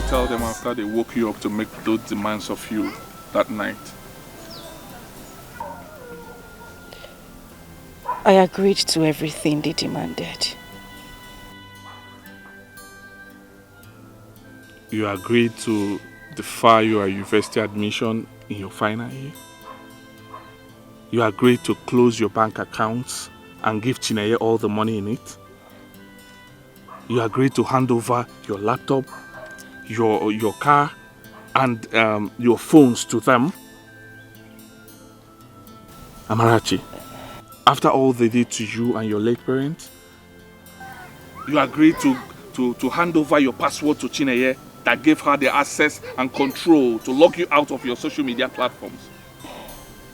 tell them after they woke you up to make those demands of you that night? I agreed to everything they demanded. You agreed to defer your university admission in your final year? You agreed to close your bank accounts and give Chineye all the money in it? You agreed to hand over your laptop, your car, and your phones to them? Amarachi, after all they did to you and your late parents, you agreed to hand over your password to Chineye that gave her the access and control to log you out of your social media platforms.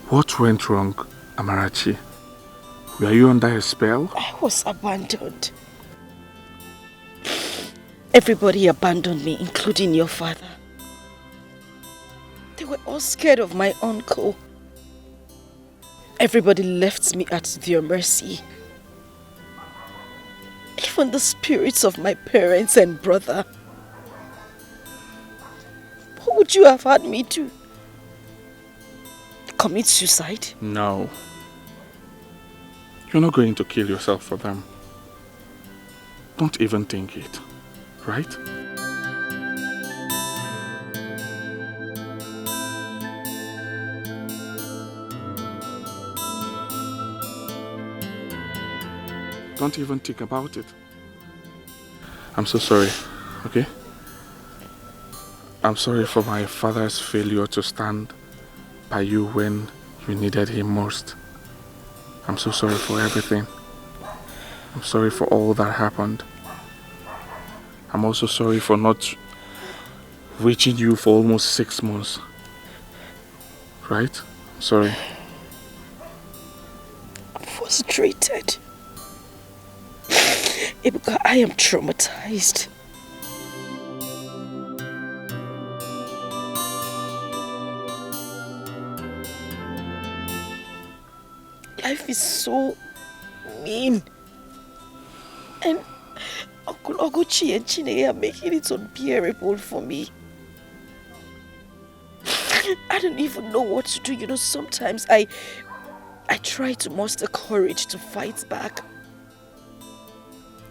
What went wrong, Amarachi? Were you under a spell? I was abandoned. Everybody abandoned me, including your father. They were all scared of my uncle. Everybody left me at their mercy. Even the spirits of my parents and brother. What would you have had me do? Commit suicide? No. You're not going to kill yourself for them. Don't even think it, right? Don't even think about it. I'm so sorry, okay? I'm sorry for my father's failure to stand by you when you needed him most. I'm so sorry for everything. I'm sorry for all that happened. I'm also sorry for not reaching you for almost 6 months. Right? I'm sorry. I'm frustrated. Ibuka, I am traumatized. Life is so mean. And Uncle Oguchi and Chineye are making it unbearable for me. I don't even know what to do. You know, sometimes I try to muster courage to fight back.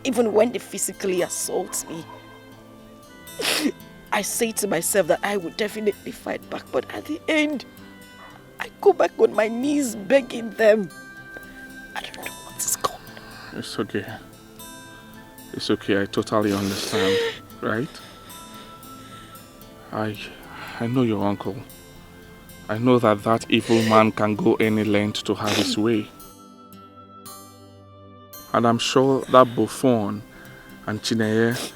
Even when they physically assault me. I say to myself that I would definitely fight back, but at the end, I go back on my knees begging them. I don't know what is going on. It's okay. It's okay, I totally understand, right? I know your uncle. I know that evil man can go any length to have his way. And I'm sure that Buffon and Chineye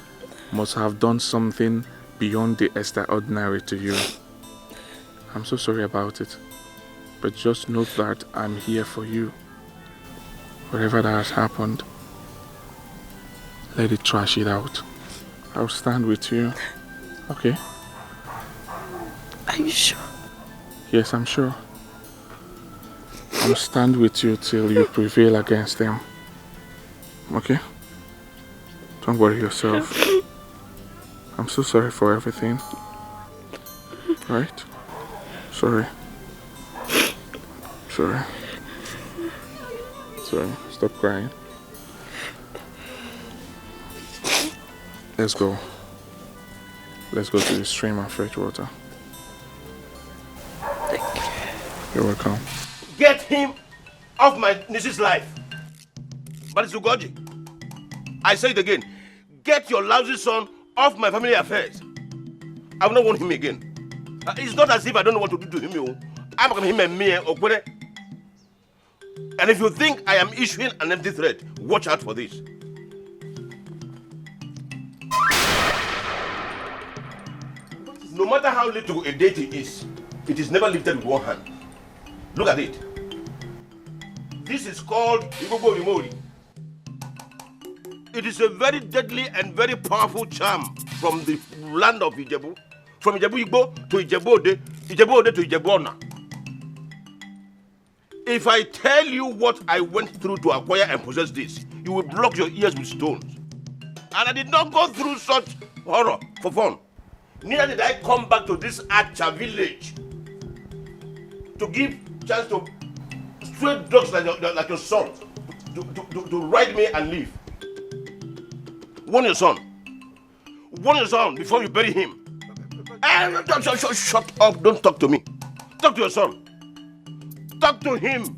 must have done something beyond the extraordinary to you. I'm so sorry about it. But just note that I'm here for you. Whatever that has happened, let it trash it out. I'll stand with you. Okay? Are you sure? Yes, I'm sure. I'll stand with you till you prevail against them. Okay? Don't worry yourself. I'm so sorry for everything. Right? Sorry. Sorry. Sorry. Stop crying. Let's go. Let's go to the stream and fetch water. Thank you. You're welcome. Get him off my niece's life. But it's Ugoji. I say it again. Get your lousy son off my family affairs. I will not want him again. It's not as if I don't know what to do to him. I'm going to him and me. And if you think I am issuing an empty threat, watch out for this. No matter how little a deity is, it is never lifted with one hand. Look at it. This is called Igogo Rimori. It is a very deadly and very powerful charm from the land of Ijebu. From Ijebu Igbo to Ijebu Ode, Ijebu Ode to Ijebu Ona. If I tell you what I went through to acquire and possess this, you will block your ears with stones. And I did not go through such horror for fun. Neither did I come back to this Acha village to give chance to straight dogs like your son to ride me and leave. Warn your son. Warn your son before you bury him. Shut up. Don't talk to me. Talk to your son. Talk to him.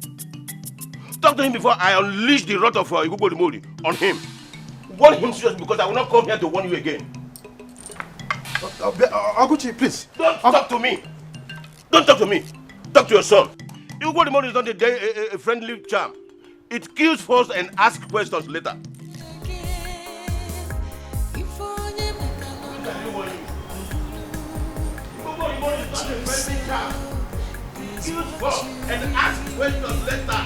Talk to him before I unleash the wrath of Igugbo on him. Warn him seriously because I will not come here to warn you again. Oguchi, please. Don't talk to me. Don't talk to me. Talk to your son. Igugbo is not a friendly charm. It kills first and asks questions later. And ask questions later.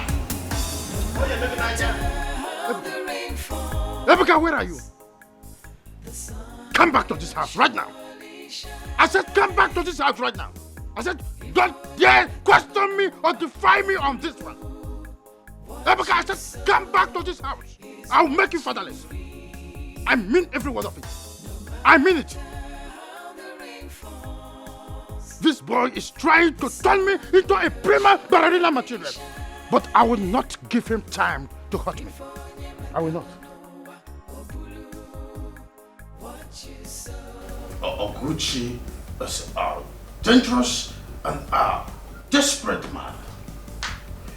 Ebuka, where are you? Come back to this house right now. I said come back to this house right now. I said don't dare question me or defy me on this one. Ebuka, I said come back to this house. I will make you fatherless. I mean every word of it. I mean it. This boy is trying to turn me into a prima ballerina material. But I will not give him time to hurt me. I will not. Oguchi is a dangerous and a desperate man.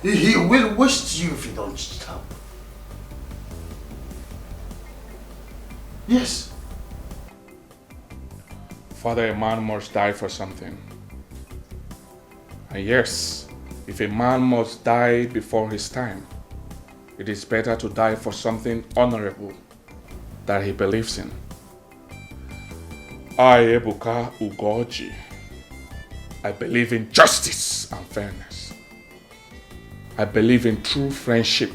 He will waste you if you don't stop. Yes. Father, a man must die for something. And yes, if a man must die before his time, it is better to die for something honorable that he believes in. I, Ebuka Ugoji, I believe in justice and fairness. I believe in true friendship.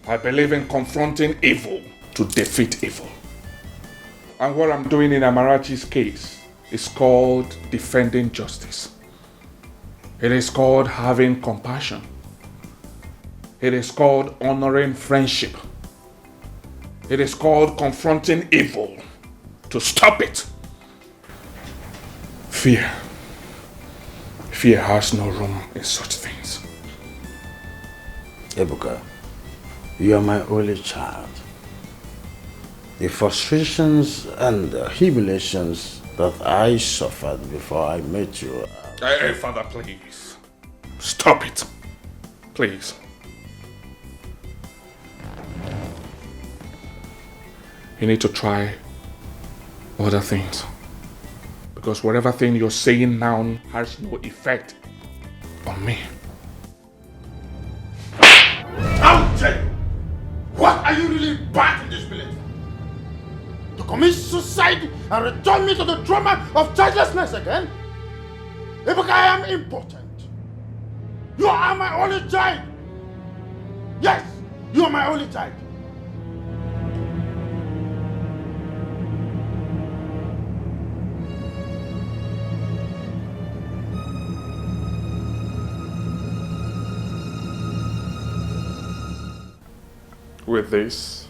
I believe in confronting evil to defeat evil. And what I'm doing in Amarachi's case is called defending justice. It is called having compassion. It is called honoring friendship. It is called confronting evil to stop it. Fear. Fear has no room in such things. Ebuka, you are my only child. The frustrations and humiliations that I suffered before I met you. Hey, Father, please. Stop it. Please. You need to try other things. Because whatever thing you're saying now has no effect on me. I'll tell you. What are you really bad in this village? To commit suicide and return me to the trauma of childlessness again? Ebuka, I am important. You are my only child. Yes, you are my only child. With this,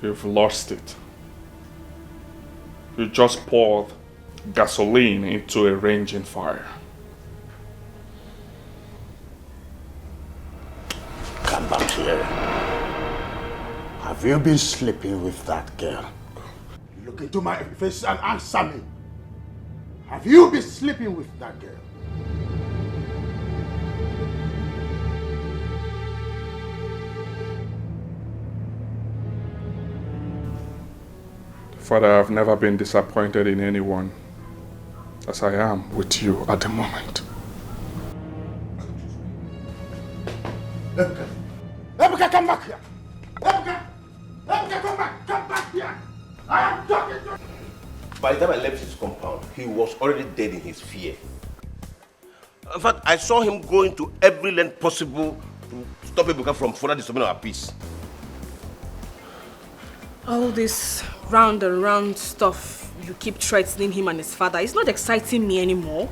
you've lost it. You just poured gasoline into a raging fire. Come back here. Have you been sleeping with that girl? Look into my face and answer me. Have you been sleeping with that girl? Father, I've never been disappointed in anyone as I am with you at the moment. Ebuka! Ebuka, come back here! Ebuka! Ebuka, come back here! I am talking to you! By the time I left his compound, he was already dead in his fear. In fact, I saw him going to every length possible to stop Ebuka from further disturbing our peace. All this round and round stuff you keep threatening him and his father is not exciting me anymore.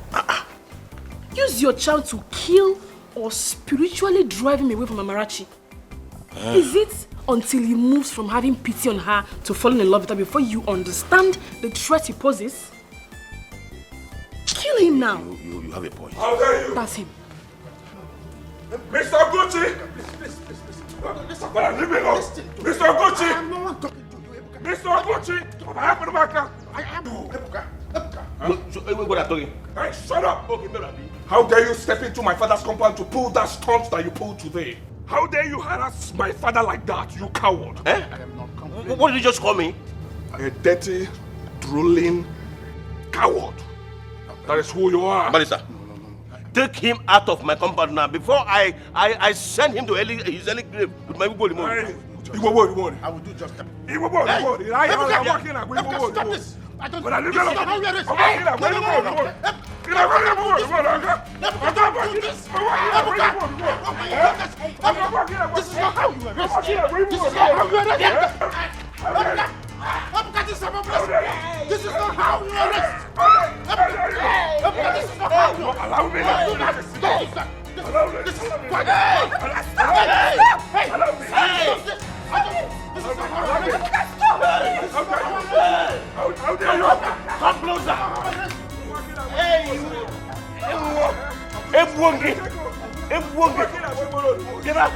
Use your child to kill or spiritually drive him away from Amarachi. Is it until he moves from having pity on her to falling in love with her before you understand the threat he poses. Kill him now. You have a point. How dare you? That's him. Mr. Gucci! Mr. Gucci! Leave me alone! Mr. Gucci! I'm no one talking to you, Ebuka. Mr. Gucci! What happened to my car? I am Ebuka. Ebuka. What are you talking? Hey, shut up! Okay, Merabi. How dare you step into my father's compound to pull that stunt that you pulled today? How dare you harass my father like that, you coward? Eh? I am not complaining. What did you just call me? A dirty, drooling coward. That is who you are. Barrister, take him out of my compound now before I send him to his early grave with my gold money. Hey, Iwo. I will do just that. Iwo. Ebuka, stop this. I don't. But I This live is not how we arrest. Hey, No. Don't do this. This is not how you arrest. This is not how you arrest. Ebuka, this is not arrest. This is not how you arrest. Ebuka, this is not how you arrest. Allow me. This is quite. This is not how you arrest. How dare you? Come closer. Hey, Ebwongi. Get up.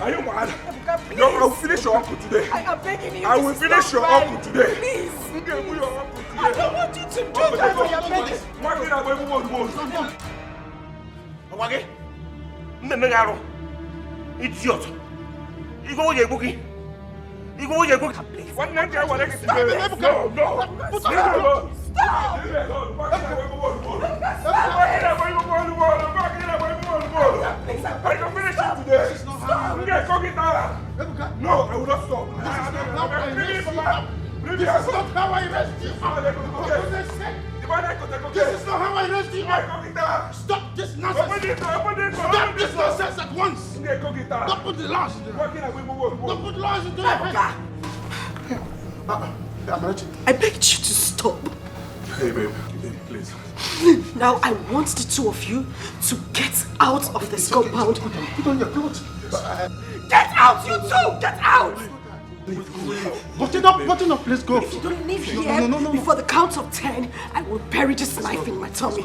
Are you mad? No, I will finish your uncle today. I am begging you. I will finish your uncle today. Please. I I don't want you to do that for your begging. Wage. Mmemegaro. Idiot. Igo ye buki. One night I want to get I can finish it today. No, I will not stop. This is not how I arrest you. This is not how I arrest you. Stop this nonsense. Stop this nonsense at once. Don't put the laws into it. Don't put the laws into it. I begged you to stop. Hey, babe, please. Now I want the two of you to get out of this compound. Put on your clothes. Get out, you two! Get out! Button up, let's go. If you don't leave here before the count of 10, I will bury this knife in my tummy.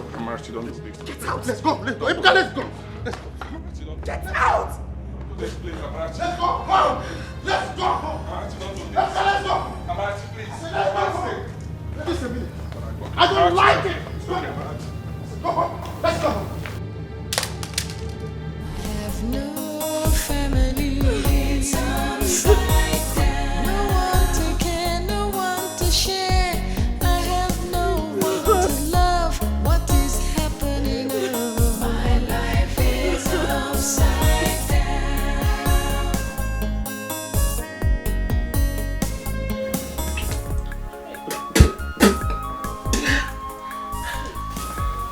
Get out! Let's go. Ebuka, let's go. Get out! Let's go home. Let's go home. Let's go. Listen a minute. I don't like it. Go home. Let's go home. Have no family. It's upside down. No one to care, no one to share. I have no one to love. What is happening? My life is upside down.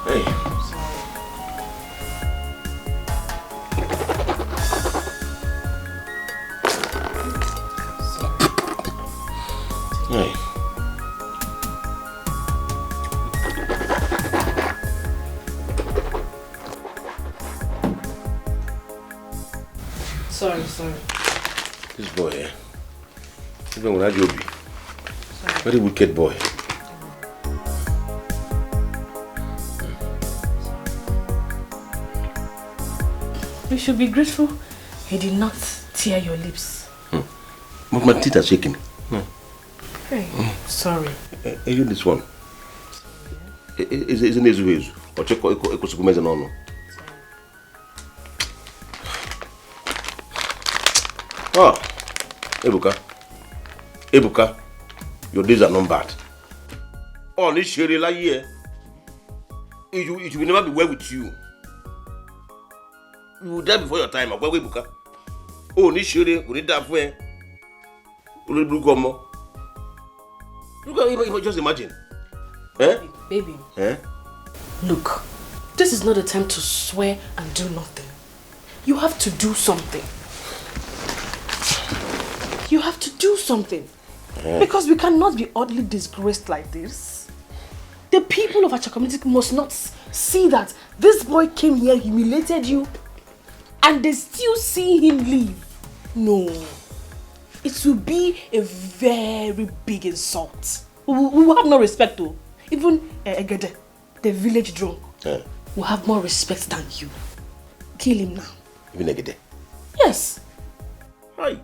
Hey. Hey. Sorry. This boy, even when I do be, very wicked boy. You should be grateful he did not tear your lips. But my teeth are shaking. Hey, sorry. Even this one. Isn't it easy? Or check Ekosukumeze no. Ah, Ebuka, your days are not bad. Oh, this Sherry like here. It will never be well with you. You will die before your time. Ebuka. Oh, this Sherry will die for you. You can just imagine. Eh? Baby. Eh? Look, this is not the time to swear and do nothing. You have to do something. You have to do something. Because we cannot be oddly disgraced like this. The people of our community must not see that this boy came here, humiliated you, and they still see him leave. No. It will be a very big insult. We will have no respect though. Even Egede, the village drunk, will have more respect than you. Kill him now. Even Egede? Yes. Hi.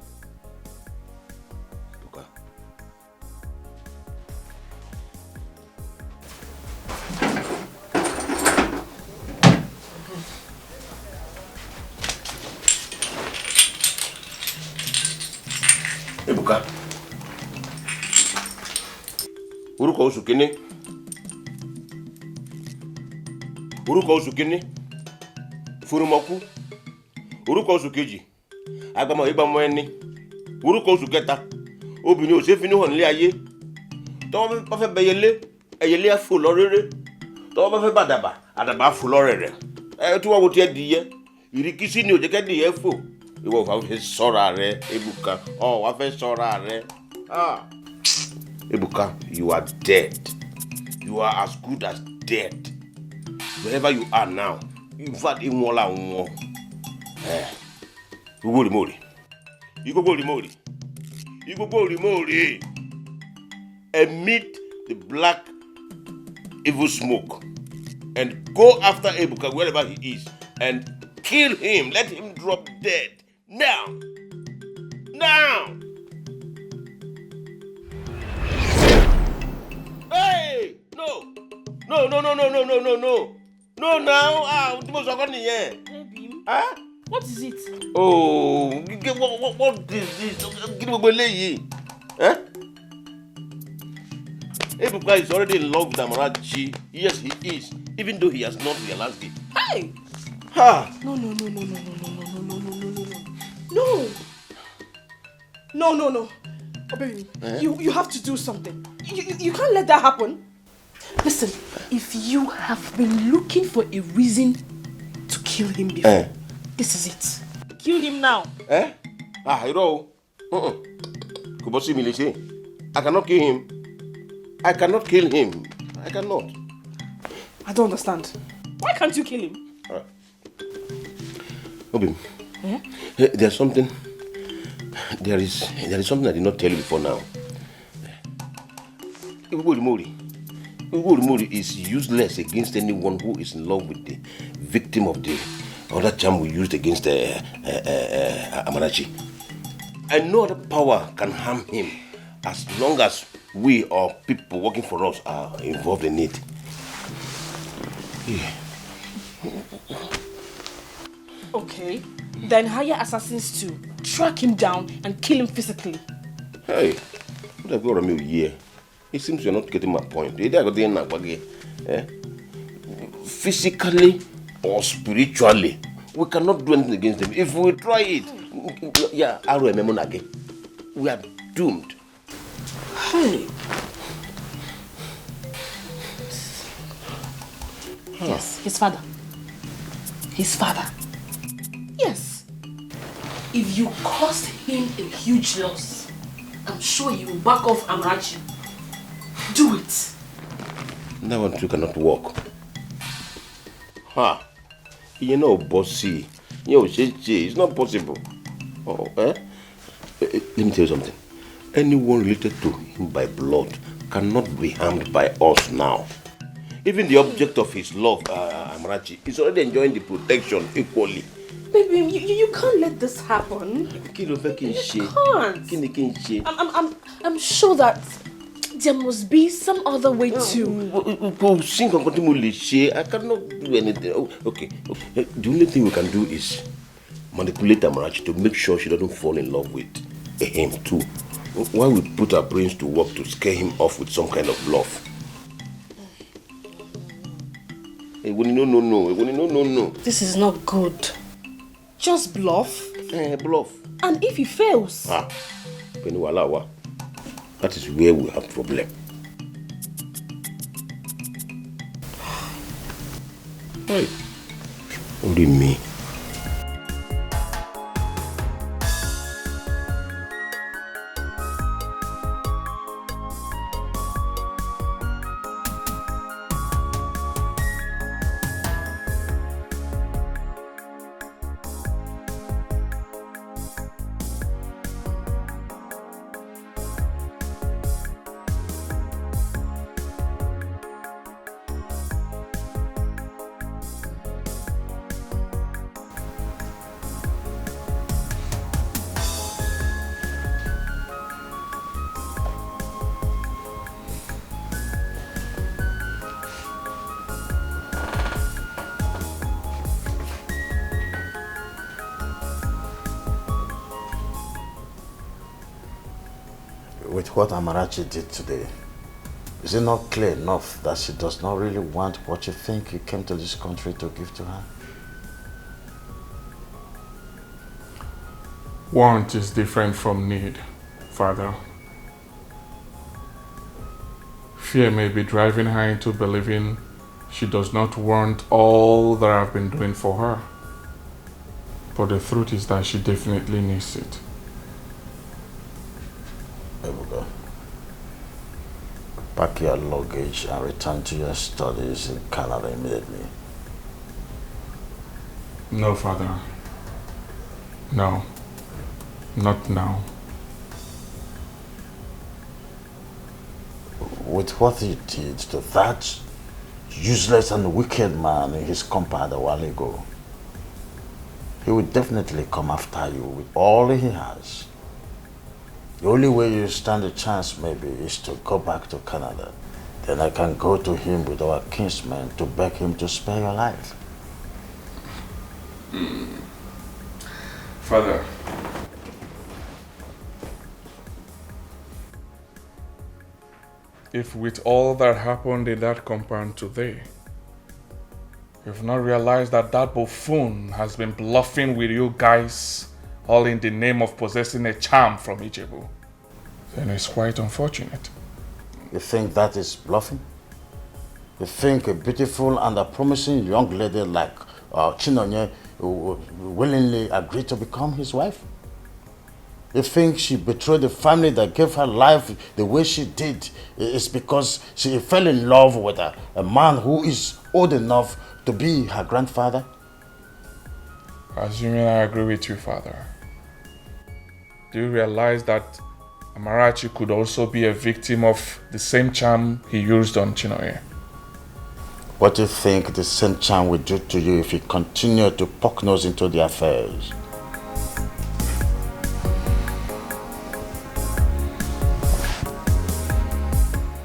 Ebuka. Orúkọ oṣù kìíní. Orúkọ oṣù kìíní. Furumọkú. Orúkọ oṣù kejì. Agbamọ ìgbàmọ ẹni. Orúkọ oṣù kẹta. Obìnrin ò ṣe fi níhàn nílé ayé. Tọ́wọ́ bá fẹ́ bẹyẹlé, ẹyẹlé á fò lọ rere. Tọ́wọ́ bá fẹ́ bàdàbà, àdàbà á fò lọ rẹ̀rẹ̀. Tí wọ́n wo ti ẹ dìyẹ. Ìrìkísí ni ò jẹ́ kẹ́ dìyẹ fò. Ìwọ wá fẹ́ ṣọ́ra rẹ, Ebuka. Wá fẹ́ ṣọ́ra rẹ. Ebuka, you are dead. You are as good as dead. Wherever you are now, in fact, Imola Umo. Mori. Emit the black evil smoke and go after Ebuka wherever he is and kill him. Let him drop dead. Now! Hey! No! No now! Baby. Huh? What is it? Oh, what is this? Huh? Ebuka is already in love with Amarachi. Yes, he is. Even though he has not realized it. Hey! Ha! No. Oh, baby, you have to do something. You can't let that happen. Listen, if you have been looking for a reason to kill him before, this is it. Kill him now. You know. I cannot kill him. I cannot. I don't understand. Why can't you kill him? Obim, there's something. There is something I did not tell you before now. Uguri is useless against anyone who is in love with the victim of the other charm we used against Amarachi. And no other power can harm him as long as we or people working for us are involved in it. Okay, then hire assassins to track him down and kill him physically. Hey, what have you got me here? It seems you're not getting my point. Physically or spiritually, we cannot do anything against them. If we try it, we are doomed. Hey. Yes, his father. Yes. If you caused him a huge loss, I'm sure he will back off Amarachi. Do it. That one too cannot work. You know, bossy. It's not possible. Let me tell you something. Anyone related to him by blood cannot be harmed by us now. Even the object of his love, Amarachi, is already enjoying the protection equally. Baby, you can't let this happen. You can't. I'm sure that there must be some other way too. I cannot do anything. Okay. The only thing we can do is manipulate Amarachi to make sure she doesn't fall in love with him too. Why we put our brains to work to scare him off with some kind of bluff? No. This is not good. Just bluff. Bluff. And if he fails? That is where we have problem. Hey. Only me. With what Amarachi did today, is it not clear enough that she does not really want what you think you came to this country to give to her? Want is different from need, Father. Fear may be driving her into believing she does not want all that I've been doing for her. But the truth is that she definitely needs it. Ebuka, pack your luggage and return to your studies in Canada immediately. No, Father. No. Not now. With what he did to that useless and wicked man in his compound a while ago, he will definitely come after you with all he has. The only way you stand a chance maybe is to go back to Canada. Then I can go to him with our kinsman to beg him to spare your life. Father. If with all that happened in that compound today, you've not realized that that buffoon has been bluffing with you guys, all in the name of possessing a charm from Ijebu, then it's quite unfortunate. You think that is bluffing? You think a beautiful and a promising young lady like Chinonye willingly agreed to become his wife? You think she betrayed the family that gave her life the way she did is because she fell in love with a man who is old enough to be her grandfather? Assuming I agree with you, Father, do you realize that Amarachi could also be a victim of the same charm he used on Chinoye? What do you think the same charm will do to you if you continue to poke nose into the affairs?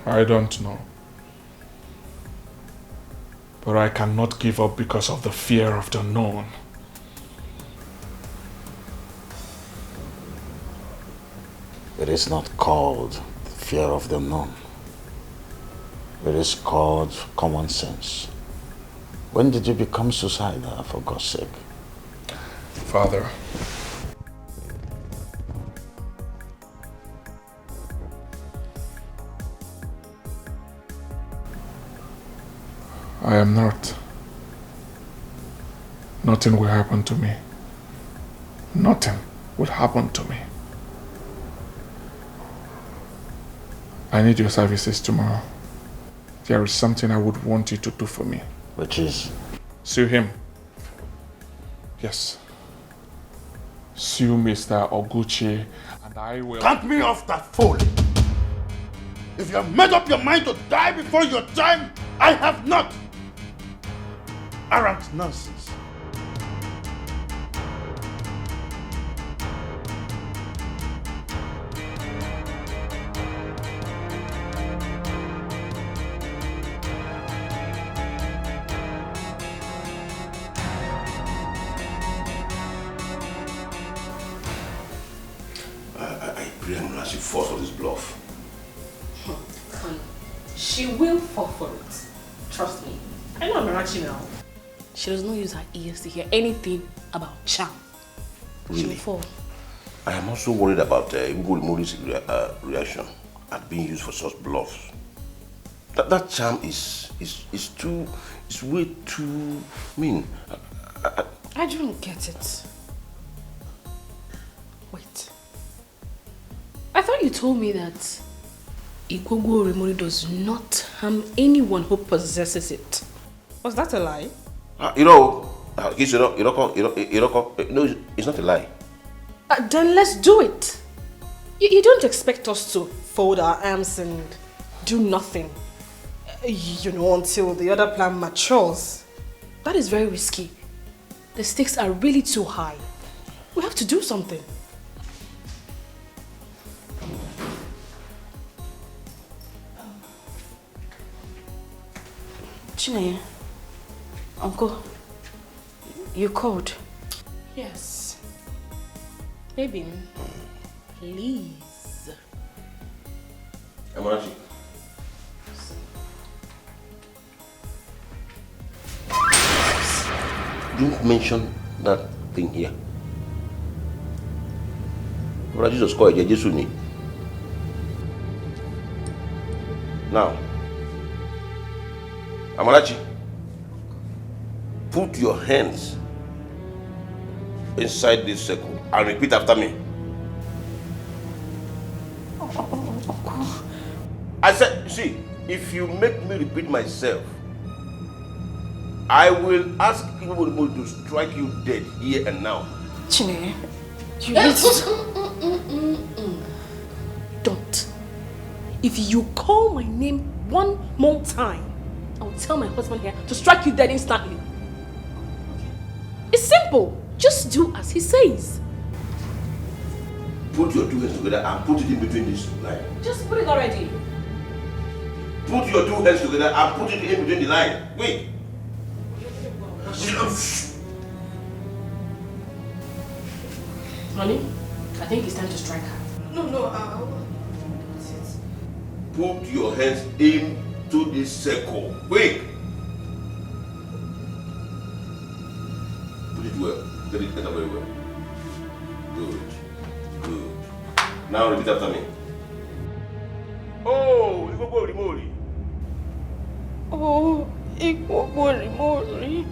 I don't know. But I cannot give up because of the fear of the unknown. It is not called fear of the unknown. It is called common sense. When did you become suicidal, for God's sake? Father, I am not. Nothing will happen to me. Nothing will happen to me. I need your services tomorrow. There is something I would want you to do for me. Which is? Sue him. Yes. Sue Mr. Oguchi and I will... Cut me off that fool! If you have made up your mind to die before your time, I have not! Arrant nonsense. I pray I'm not fall for this bluff. Fine. She will fall for it. Trust me. I know Amarachi now. She does not use her ears to hear anything about charm. Really? She will fall. I am also worried about Ugu Mori's reaction at being used for such bluffs. That charm is way too mean. I don't get it. Wait. I thought you told me that Igbogo Remori does not harm anyone who possesses it. Was that a lie? No, it's not a lie. Then let's do it. You don't expect us to fold our arms and do nothing, until the other plan matures. That is very risky. The stakes are really too high. We have to do something. Chineye, Uncle, you called? Yes. Baby, please. Amarachi. Don't mention that thing here. Brother Jesus called Jesus ni. Now, Amarachi, put your hands inside this circle and repeat after me. I said, see, if you make me repeat myself, I will ask people to strike you dead here and now. Chineye, you need to... Don't. If you call my name one more time, I'll tell my husband here to strike you dead instantly. It's simple. Just do as he says. Put your two hands together and put it in between this line. Just put it already. Put your two hands together and put it in between the line. Wait. Honey, I think it's time to strike her. No, Put your hands into this circle. Quick. Put it well. Get it very well. Good. Good. Now repeat after me. Oh, you go Mori. Oh, Mori.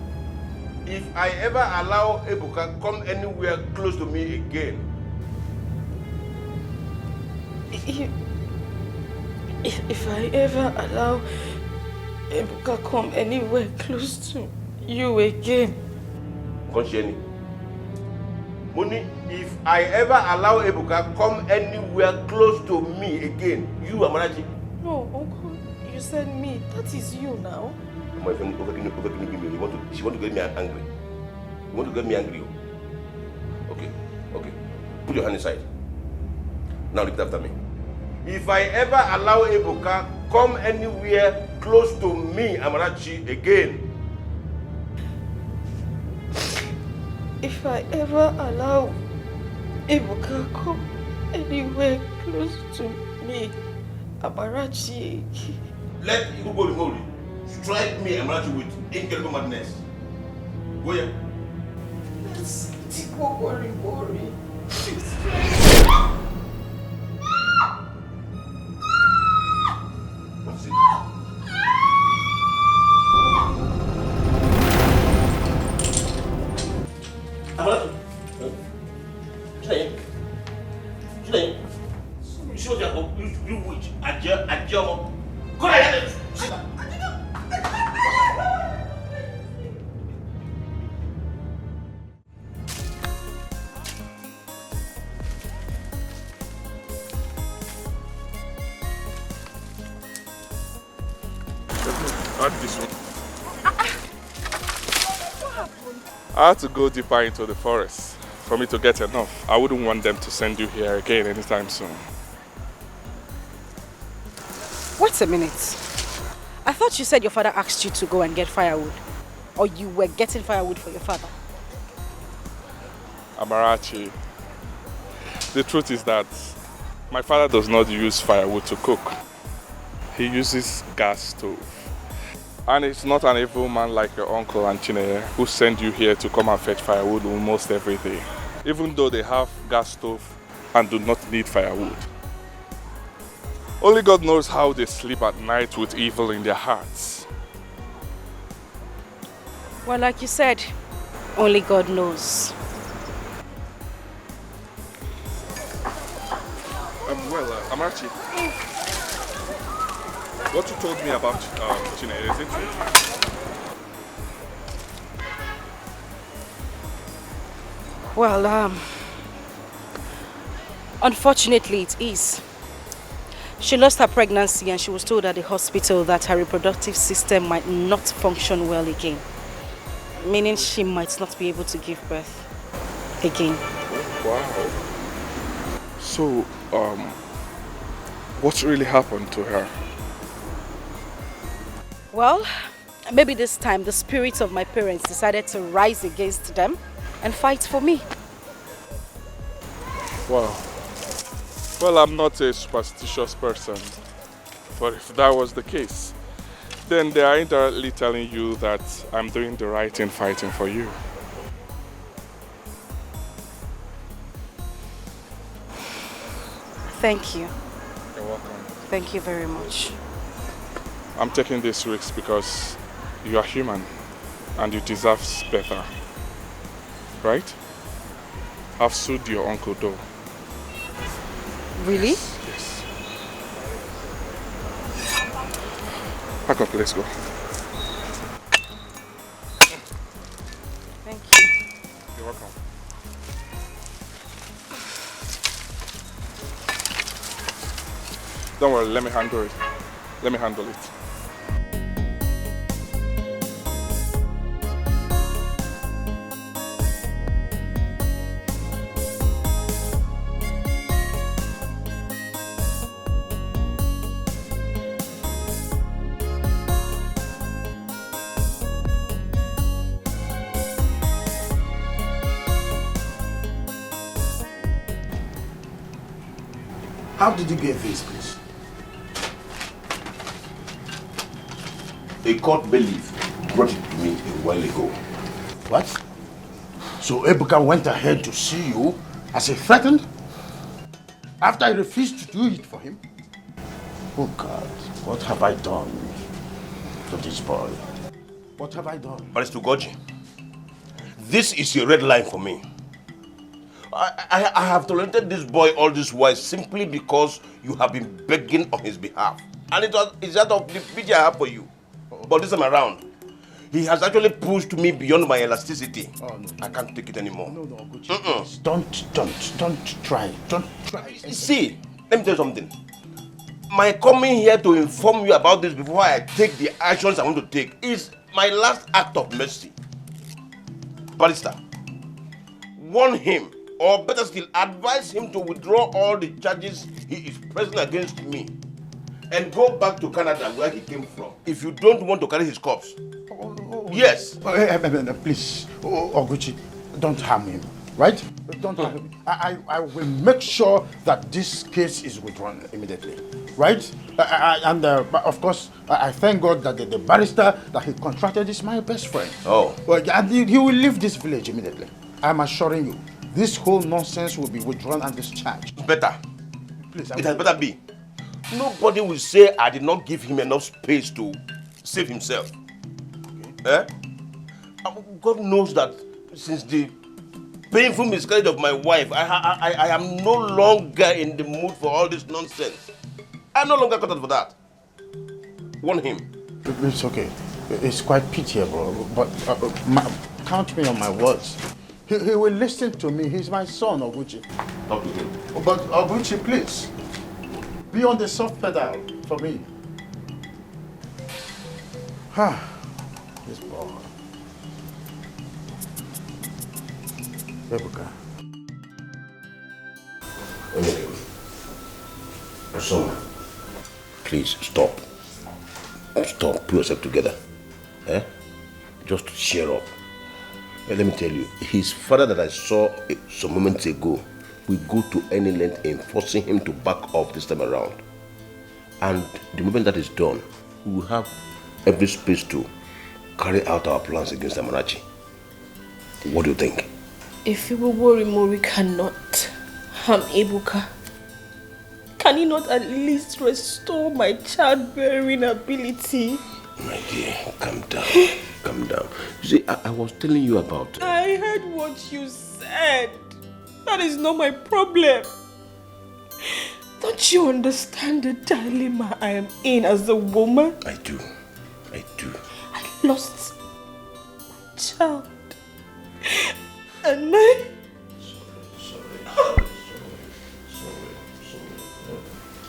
If I ever allow Ebuka come anywhere close to me again, If I ever allow Ebuka come anywhere close to you again. Conscieni. Moni, if I ever allow Ebuka come anywhere close to me again, you Amarachi. No, Uncle, you said me. That is you now. My friend she want to get me angry. You want to get me angry? Okay. Put your hand inside. Now repeat after me. If I ever allow Ebuka come anywhere close to me, Amarachi, again. If I ever allow Ebuka come anywhere close to me, Amarachi. Let Uju strike me, Amarachi, with incredible madness. Go here. Let's worry. I had to go deeper into the forest for me to get enough. I wouldn't want them to send you here again anytime soon. Wait a minute. I thought you said your father asked you to go and get firewood. Or you were getting firewood for your father. Amarachi, the truth is that my father does not use firewood to cook. He uses gas stove. And it's not an evil man like your uncle and Chineye who send you here to come and fetch firewood almost every day, even though they have gas stove and do not need firewood. Only God knows how they sleep at night with evil in their hearts. Well, like you said, only God knows. Amarachi, what you told me about Chineye, is it true? Well, unfortunately it is. She lost her pregnancy and she was told at the hospital that her reproductive system might not function well again. Meaning she might not be able to give birth again. Wow. So, what really happened to her? Well, maybe this time the spirits of my parents decided to rise against them and fight for me. Wow. Well, I'm not a superstitious person, But if that was the case, then they are indirectly telling you that I'm doing the right thing fighting for you. Thank you. You're welcome. Thank you very much. I'm taking this risk because you are human and you deserve better. Right? I've sued your uncle though. Really? Yes. Pack up, let's go. Thank you. You're welcome. Don't worry, let me handle it. Let me handle it. How did you get this, please? A court bailiff brought it to me a while ago. What? So Ebuka went ahead to see you as he threatened? After I refused to do it for him? Oh God, what have I done to this boy? What have I done? Barrister Goji, this is a red line for me. I have tolerated this boy all this while simply because you have been begging on his behalf. And it's out of the pity I have for you. But this time around, he has actually pushed me beyond my elasticity. Oh, no. I can't take it anymore. No, Gucci, please. Don't try. Don't try. See, let me tell you something. My coming here to inform you about this before I take the actions I want to take is my last act of mercy. Barrister, warn him, or better still, advise him to withdraw all the charges he is pressing against me and go back to Canada where he came from. If you don't want to carry his corpse. Yes. Please, Oguchi, don't harm him, right? Don't harm him. I will make sure that this case is withdrawn immediately, right? And of course, I thank God that the barrister that he contracted is my best friend. Oh. Well, and he will leave this village immediately. I'm assuring you, this whole nonsense will be withdrawn and discharged. Better. Please, it had better be. Nobody will say I did not give him enough space to save himself. Okay. God knows that since the painful miscarriage of my wife, I am no longer in the mood for all this nonsense. I'm no longer cut out for that. Warn him. It's okay. It's quite pitiable, but count me on my words. He will listen to me. He's my son, Oguchi. Talk to him. But Oguchi, please, be on the soft pedal for me. This boy. Ebuka. Osoma, please stop. Stop. Put yourself together. Just cheer up. Let me tell you, his father that I saw some moments ago will go to any length in forcing him to back off this time around. And the moment that is done, we will have every space to carry out our plans against Amarachi. What do you think? If you will worry Mori cannot harm Ebuka, can he not at least restore my childbearing ability? My dear, calm down. Calm down. You see, I was telling you about... I heard what you said. That is not my problem. Don't you understand the dilemma I am in as a woman? I do. I lost my child. And I... Sorry.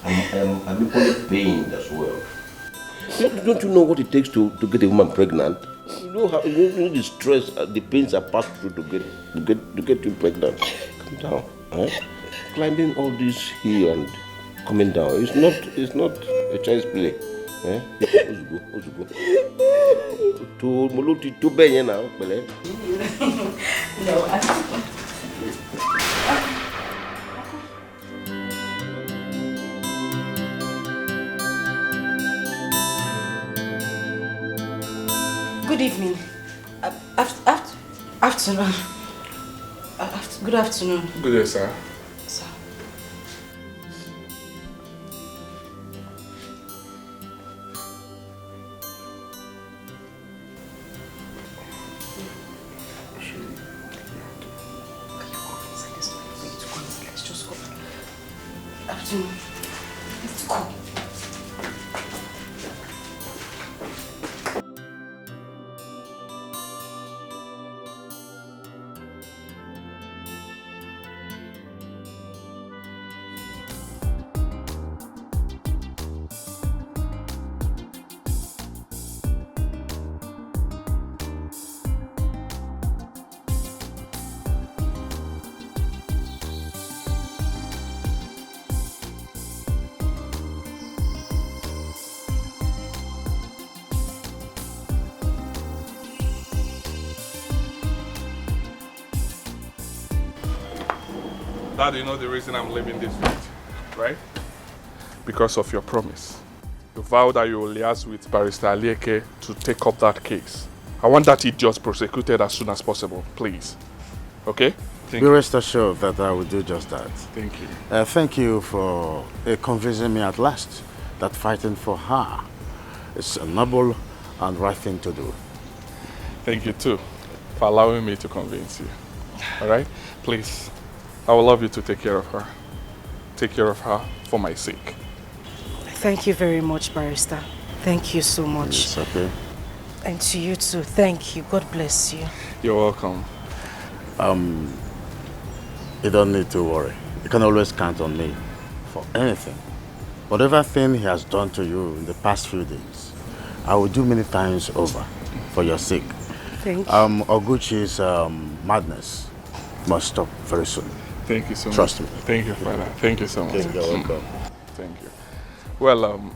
I'm equally pained as well. Don't you know what it takes to get a woman pregnant? You know the stress, the pains are passed through to get you pregnant. Come down. Climbing all this hill and coming down. It's not a child's play. Ozugo. To Muluti to Benye now, Bele. No, evening. Afternoon. Good afternoon. Good day, sir. Sir. Let's just go. Afternoon. Let's go. Dad, you know the reason I'm leaving this village, right? Because of your promise. You vowed that you will liaise with Barrister Alieke to take up that case. I want that idiot prosecuted as soon as possible, please. Okay? Be rest assured that I will do just that. Thank you. Thank you for convincing me at last that fighting for her is a noble and right thing to do. Thank you too for allowing me to convince you. Alright? Please, I would love you to take care of her. Take care of her for my sake. Thank you very much, Barrister. Thank you so much. It's okay. And to you too. Thank you. God bless you. You're welcome. You don't need to worry. You can always count on me for anything. Whatever thing he has done to you in the past few days, I will do many times over for your sake. Thank you. Oguchi's madness must stop very soon. Thank you so much. Trust me. Thank you, Father. Thank you so much. You're welcome. Thank you. Well,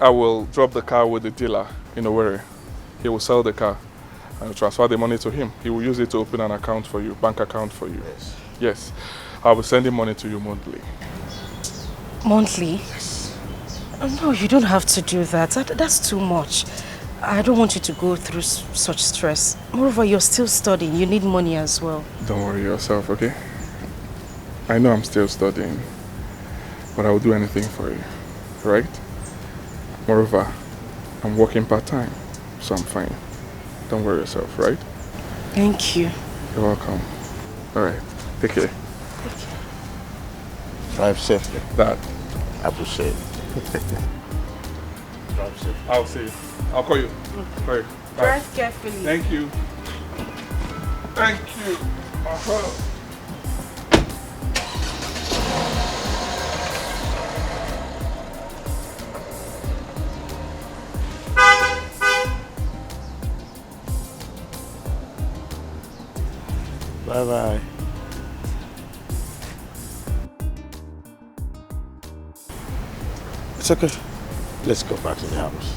I will drop the car with the dealer in Owerri. He will sell the car and transfer the money to him. He will use it to open an account for you, bank account for you. Yes. Yes. I will send him money to you monthly. Monthly? Yes. No, you don't have to do that. That's too much. I don't want you to go through such stress. Moreover, you're still studying. You need money as well. Don't worry yourself, okay? I know I'm still studying, but I will do anything for you, right? Moreover, I'm working part-time, so I'm fine. Don't worry yourself, right? Thank you. You're welcome. All right, take care. Drive safely. Dad, I appreciate it. Drive safely. I'll see you. I'll call you. Call you. Bye. Drive carefully. Thank you. Thank you. Bye-bye. It's okay. Let's go back to the house.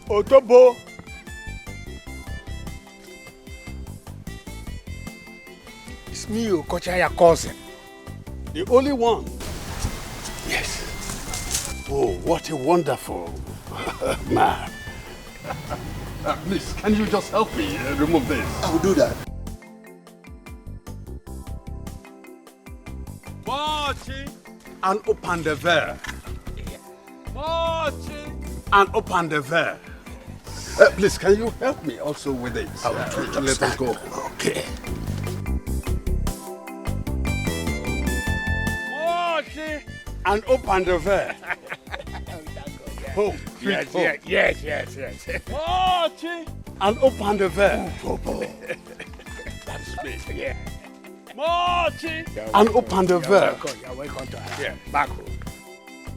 Otobo. It's me, Okocha, your cousin. The only one. Yes. Oh, what a wonderful man. Please, can you just help me remove this? I will do that. Marching and open the veil. Marching and open the veil. Please, can you help me also with it? I will do Let us go. Okay. Marching and open the veil. Home. Yes, home. yes. Marching and open the veil. That's me. Yeah. Marching and open the veil. You're welcome to us. Yeah, back home.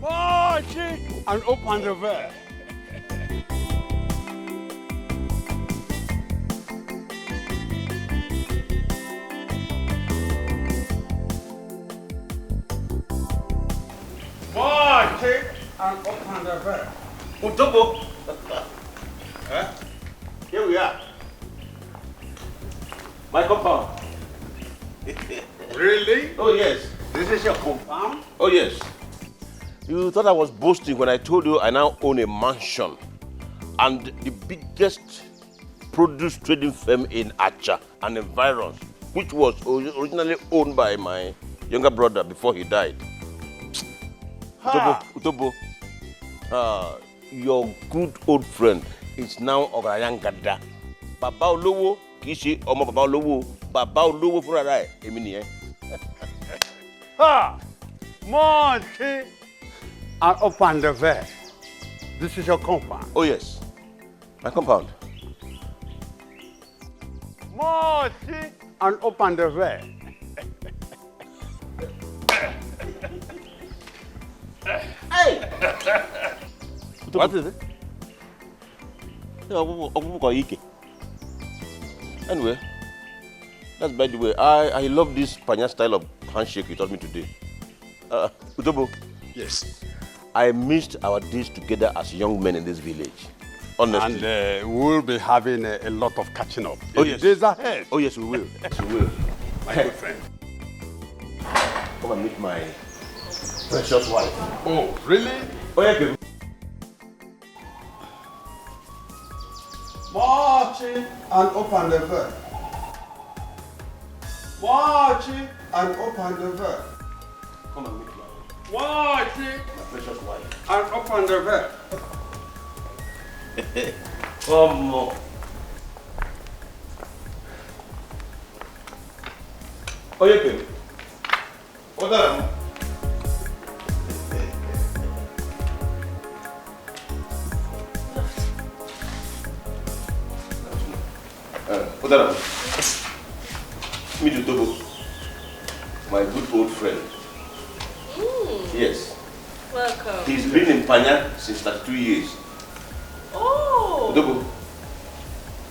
Marching and open the veil. Marching and open the veil. Utobo. Huh? Here we are. My compound. Really? Oh, yes. This is your compound? Oh, yes. You thought I was boasting when I told you I now own a mansion and the biggest produce trading firm in Acha and environs, which was originally owned by my younger brother before he died. Utobo, your good old friend is now Ograyan Gada. Baba Olowo, Kishi Omo Baba Olowo, Baba Olowo Furarai, Emini. Marching and open the veil. This is your compound. Oh, yes. My compound. Marching and open the veil. Hey! What is it? Anyway, that's by the way. I love this Panya style of handshake you taught me today. Utobo. Yes. I missed our days together as young men in this village. Honestly. And we'll be having a lot of catching up. Oh, in yes. Days ahead. Oh, yes, we will. Yes, we will. My good friend. Come and meet my precious wife. Oh, really? Oh, yeah, baby. Marching and open the veil. Marching and open the veil. Come and meet my Marching precious wife. and open the veil. Come on. Oh, yeah, baby. What that? What that? Meet Utobo, my good old friend. Yes. Welcome. He's been in Panya since 32 years. Oh! Utobo,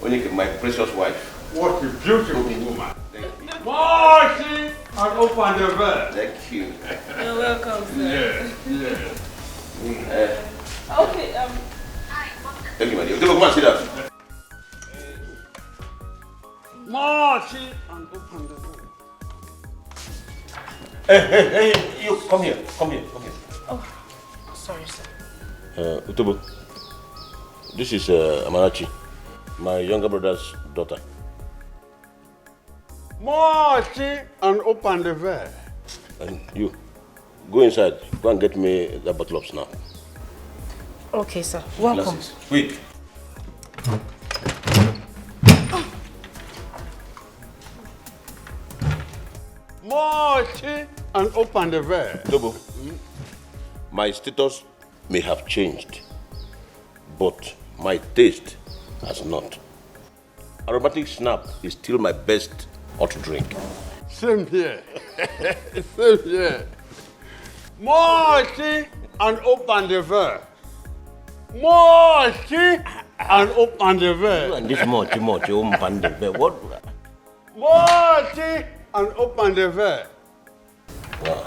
Onyeke, my precious wife. What a beautiful woman. Thank you. Marching and open the veil. Thank you. You're welcome, sir. Yeah. Okay, Thank you, my dear. Utobo, come and sit down. Marching and open the veil. Hey, you, come here. oh, sorry, sir. Utobo, this is Amarachi, my younger brother's daughter. Marching and open the veil. And you, go inside. Go and get me that bottle of snap. Okay, sir. Welcome. Glasses. Quick. Marching and open the veil. Utobo, my status may have changed, but my taste has not. Aromatic snap is still my best hot drink. Same here. Same here. Marching and open the veil. Marching and open the veil. And this much, what? Marching and open the veil. Wow.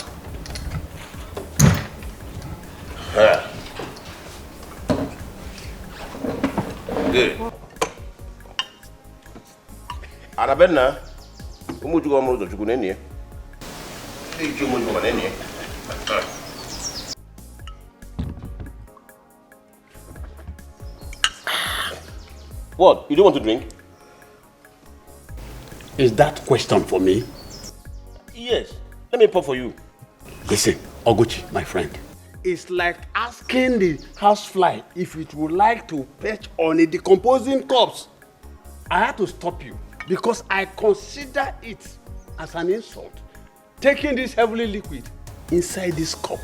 Arabena, Uju Okoli to Chukunene. What? You don't want to drink? Is that question for me? Yes. Let me pour for you. Listen, Oguchi, my friend. It's like asking the housefly if it would like to perch on a decomposing corpse. I had to stop you because I consider it as an insult. Taking this heavily liquid inside this cup,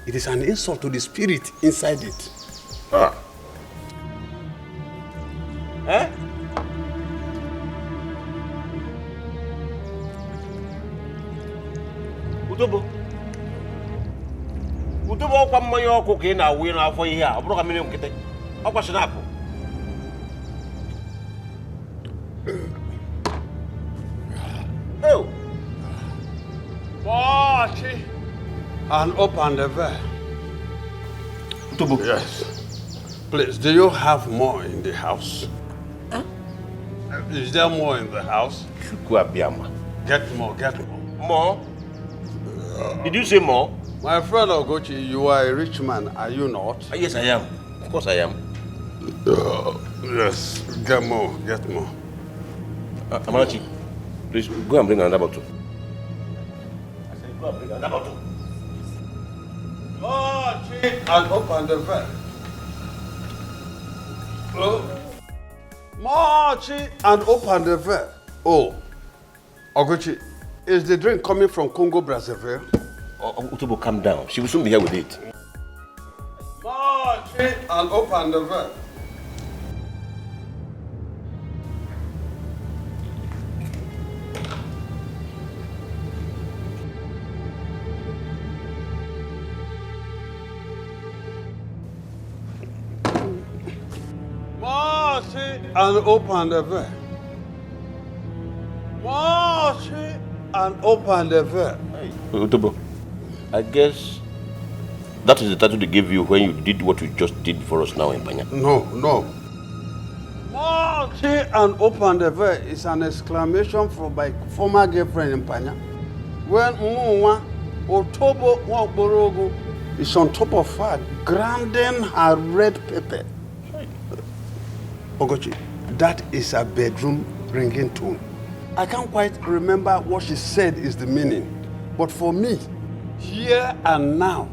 it is an insult to the spirit inside it. Ah. Eh? Utobo kwa mmanya ọkụ ka ị na-awụ n'afọ ihe a, ọ bụrụ ka mmiri nkịtị. Ọ kwasị na-apụ. Oh. Marty, and open the veil. Utobo. Yes. Please, do you have more in the house? Huh? Is there more in the house? Get more, get more. More? Did you say more? My friend Ogochi, you are a rich man, are you not? Yes, I am. Of course I am. Yes, get more, get more. Amarachi, please go and bring another bottle. I said go and bring another bottle. Marty, and open the veil. Oh. Marty, and open the veil. Oh, Ogochi, is the drink coming from Congo Brazzaville? Utobo, calm down. She will soon be here with it. Marty, and open the veil. Marty, and open the veil. Marty, and open the veil. Utobo, I guess that is the title they gave you when you did what you just did for us now in Panya. No. Marty, and open the veil is an exclamation from my former girlfriend in Panya. When Mwa Otobo Wakborogo is on top of her, grinding her red pepper. Ogochi, that is a bedroom ringing tone. I can't quite remember what she said is the meaning. But for me, here and now,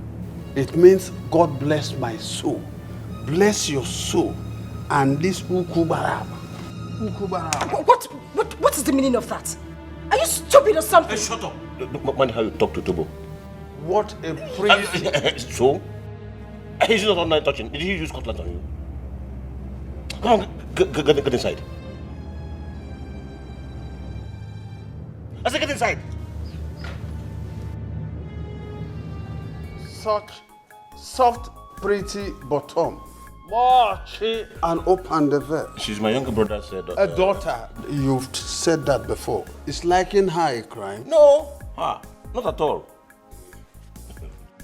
it means God bless my soul. Bless your soul. And this Ukubaraba. What is the meaning of that? Are you stupid or something? Hey, shut up. Don't mind how you talk to Tobo. What a priest. So? He's not online touching. Did he use cutlass on you? Come on, get inside. I said get inside. Such soft, pretty bottom. Marchy and open the veil. She's my younger brother's daughter. A daughter. You've said that before. Is liking her a crime? No, not at all.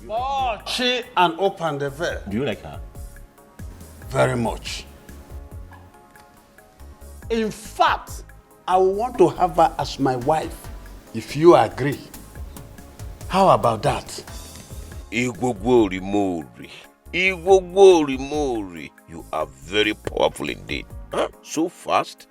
Marchy and open the veil. Do you like her? Very much. In fact, I want to have her as my wife, if you agree. How about that? Igwogwori Mori. You are very powerful indeed. Huh? So fast.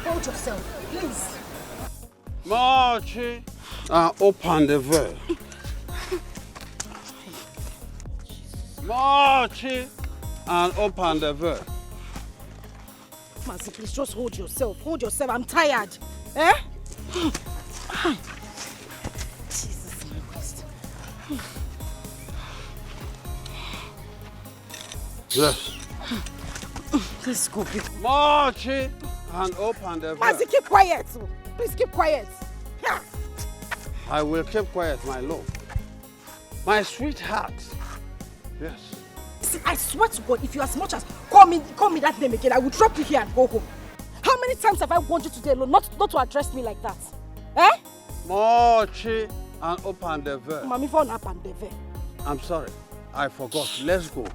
Hold yourself, please. Marchy, open the veil. Marchy, and open the veil. Mercy, please just hold yourself. I'm tired. Eh? Yes. Let's go, babe. Mochi and open the door. Mazi, keep quiet. Please keep quiet. Yeah. I will keep quiet, my love. My sweetheart. Yes. See, I swear to God, if you as much as call me that name again, I will drop you here and go home. How many times have I warned you today alone not to address me like that? Eh? Mochi and open the door. Mommy, phone up and the I'm sorry. I forgot. Let's go.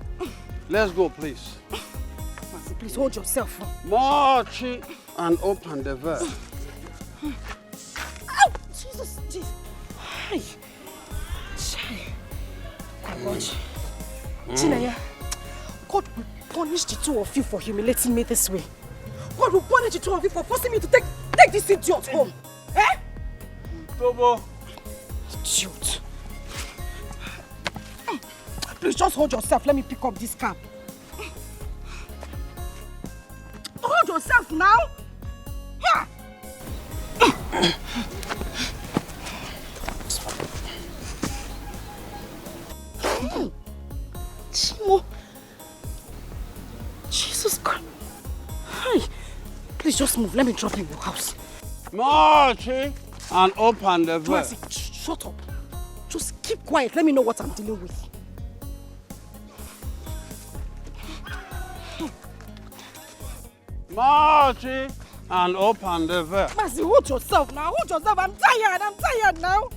Let's go, please. Mazi, please hold yourself. Mochi and open the door. Ow! Jesus. Hi. God. Chinaya, God will punish the two of you for humiliating me this way. God will punish the two of you for forcing me to take this idiot home. Eh? Tobo. Idiot. Please just hold yourself. Let me pick up this cab. Hold yourself now. Yeah. Chimo. Jesus Christ. Hi. Please just move. Let me drop you in your house. Mochi and open the door. Shut up. Just keep quiet. Let me know what I'm dealing with. Mochi and open the door. Mazi, hold yourself now. Hold yourself. I'm tired now.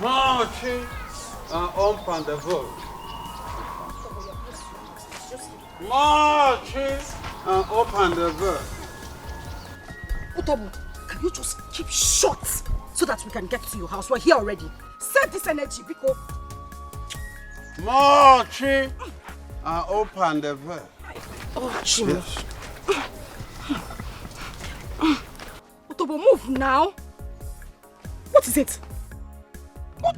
Mochi and open the door. Mochi and open the door. Utobu, can you just keep shut so that we can get to your house? We're here already. Save this energy, Biko. Mochi and open the door. Oh, Chimo. Yes. Utobu, move now. What is it? What?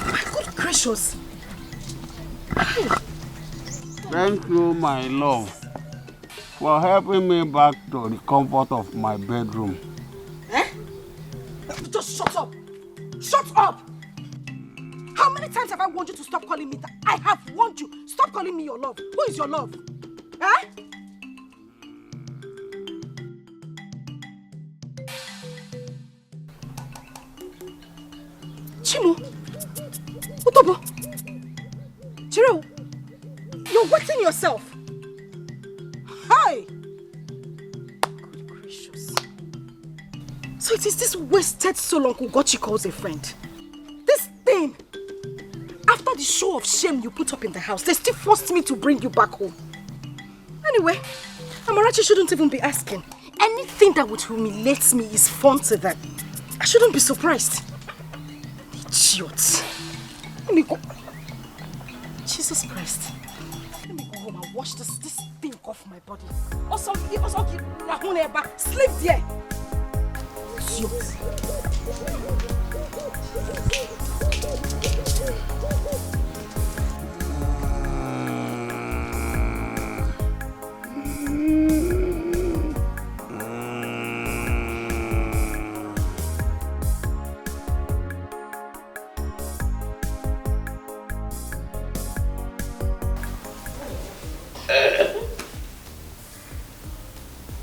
My good gracious. Thank you, my love, for helping me back to the comfort of my bedroom. Eh? Just shut up. Shut up. How many times have I warned you to stop calling me that? I have warned you. Stop calling me your love. Who is your love? Eh? Chimo. Utobo. Chiro. You're wetting yourself. Hi. Good gracious. So it is this wasted soul Uncle Gochi calls a friend. This thing. After the show of shame you put up in the house, they still forced me to bring you back home. Anyway, Amarachi shouldn't even be asking. Anything that would humiliate me is fun to them. I shouldn't be surprised. Idiot. Let me go. Jesus Christ. Let me go home and wash this thing off my body. Sleep there. Idiot.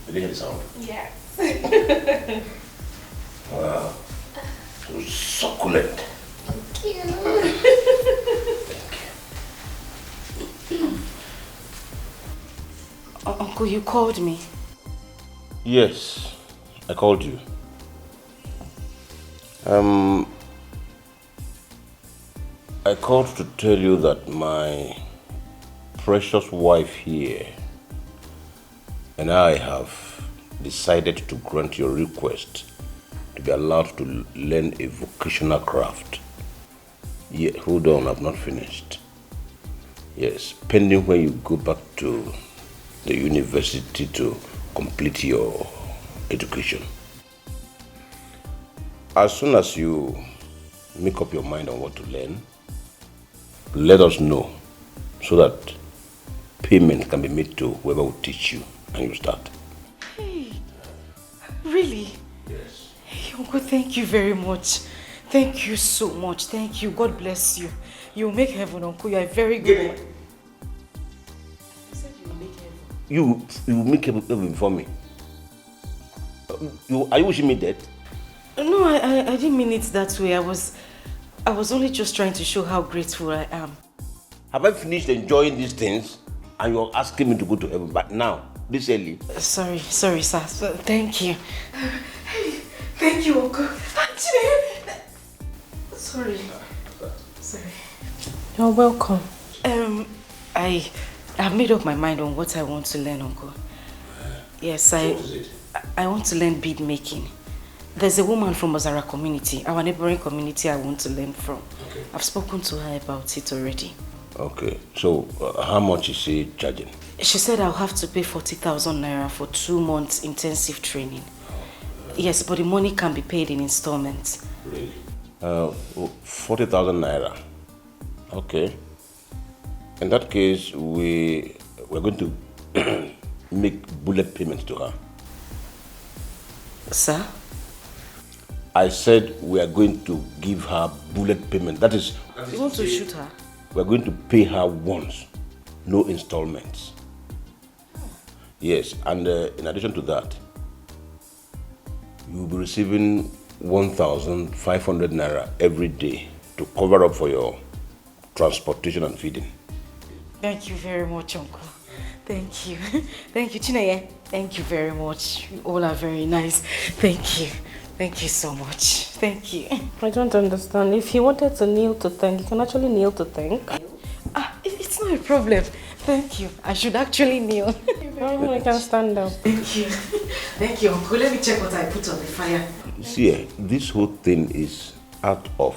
Did you hear the sound? Yes. Wow. So succulent. Thank you. Uncle, you called me. Yes, I called you. I called to tell you that my precious wife here and I have decided to grant your request to be allowed to learn a vocational craft. Yeah, hold on, I've not finished. Yes, pending when you go back to the university to complete your education. As soon as you make up your mind on what to learn, let us know so that payment can be made to whoever will teach you. and you start. Hey, really? Yes. Hey, Uncle, thank you very much. Thank you so much. Thank you. God bless you. You'll make heaven, Uncle. You are very good. You said you'll make heaven. You will make heaven for me. Are you wishing me dead? No, I didn't mean it that way. I was only just trying to show how grateful I am. Have I finished enjoying these things and you're asking me to go to heaven? But now, this early. Sorry, sir. Thank you. Thank you, Uncle. Sorry. You're welcome. I have made up my mind on what I want to learn, Uncle. Yes, I want to learn bead making. There's a woman from Ozara community, our neighboring community I want to learn from. Okay. I've spoken to her about it already. Okay, so how much is she charging? She said I'll have to pay 40,000 naira for 2 months intensive training. Yes, but the money can be paid in installments. Really? 40,000 naira. Okay. In that case, we're going to make bullet payments to her. Sir? I said we are going to give her bullet payment. That is... You want to shoot her? We're going to pay her once, no installments. Yes, and in addition to that, you'll be receiving 1,500 naira every day to cover up for your transportation and feeding. Thank you very much, Uncle. Thank you. Thank you, Chineye. Thank you very much. You all are very nice. Thank you. Thank you so much. Thank you. I don't understand. If he wanted to kneel to thank, you can actually kneel to thank. It's not a problem. Thank you. I should actually kneel. I can stand up. Thank you. Thank you, Uncle. Let me check what I put on the fire. See, this whole thing is out of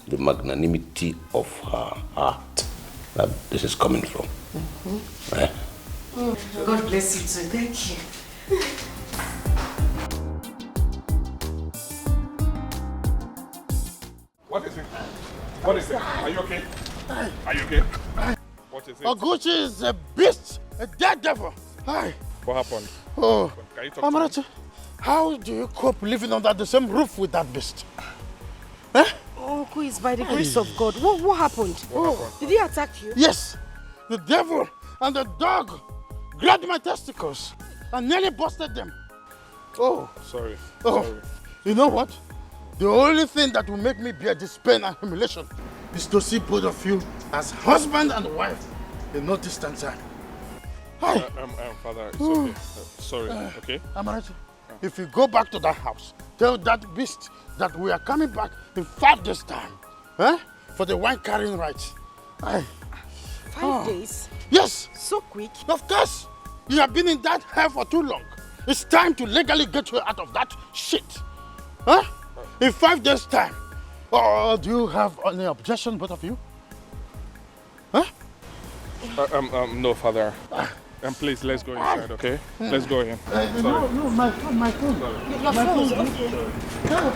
the magnanimity of her heart that this is coming from. God bless you too. Thank you. What is it? What is it? Are you okay? Are you okay? What is it? Oguchi is a beast, a dead devil. Hi. What happened? Oh, Can you talk Amarachi, to me? how do you cope living under the same roof with that beast? Uncle, it's by the grace of God. What happened? Did he attack you? Yes, the devil and the dog grabbed my testicles and nearly busted them. Oh. Sorry. Oh. Sorry. You know what? The only thing that will make me bear this pain and humiliation is to see both of you as husband and wife in no distant time. Hi. Father, it's okay. Sorry, okay? Amarachi, if you go back to that house, tell that beast that we are coming back in 5 days' time. For the wine carrying rights. 5 days? Yes. So quick? Of course. You have been in that hell for too long. It's time to legally get you out of that shit. In 5 days' time. Do you have any objection, both of you? No, Father. Please, let's go inside, okay? Let's go in. No, my phone. Your phone.